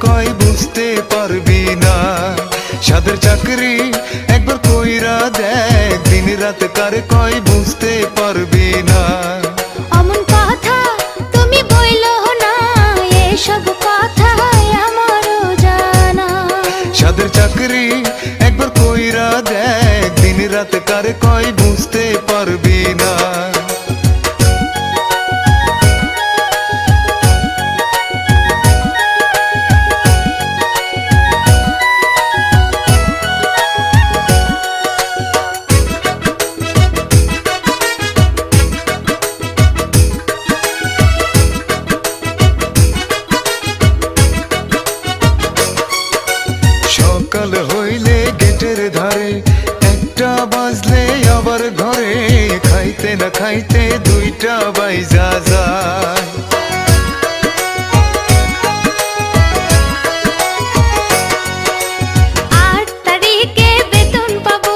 কয় বুঝতে পারবি না। সাদের চাকরি একবার কইরা দেখ, দিন রাত কারে কয় বুঝতে পারবি না। অমন কথা তুমি বইলো না, এসব কথা আমারও জানা। সাদের চাকরি একবার কইরা দেখ, দিন রাত কারে কয় বুঝতে পারবি না। সকাল হইলে গেটের ধারে, একটা বাজলে আবার ঘরে, খাইতে না খাইতে দুইটা বাইজা যায়। 8 তারিখে বেতন পাবো,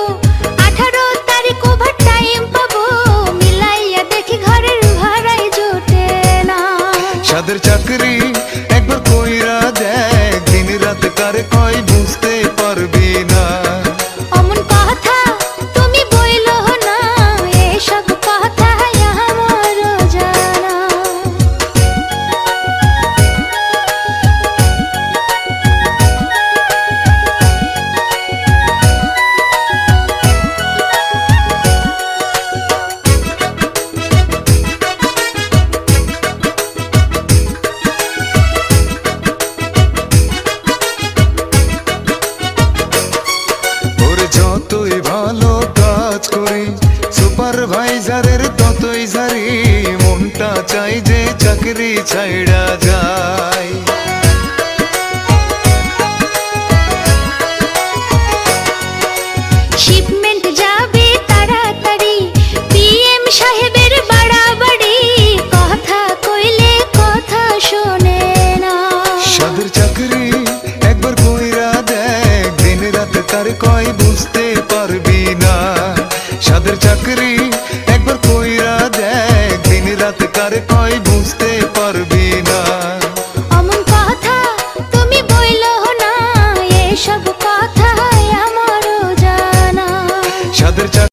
18 তারিখ ওভার টাইম পাবো, মিলাইয়া দেখি ঘরের ভাড়াই জোটে না। সাদের চাকরি একবার কইরা দেখ, দিন রাত কারে কয় বুঝতে পারবি না। অমন কথা তুমি বইলো না, এসব কথা আমারও জানা। ওরে যতই ভালো কাজ করি, সুপারভাইজারের ততই জারি, মনটা চাই যে চাকরি ছাইড়া যায়। শিপমেন্ট যাবে তাড়াতাড়ি, পিএম সাহেবের বাড়াবাড়ি, কথা কইলে কথা শোনে না। সাদের চাকরি একবার কইরা দেখ, দিন রাত কারে কয় বুঝতে পারবি না। সাদের চাকরি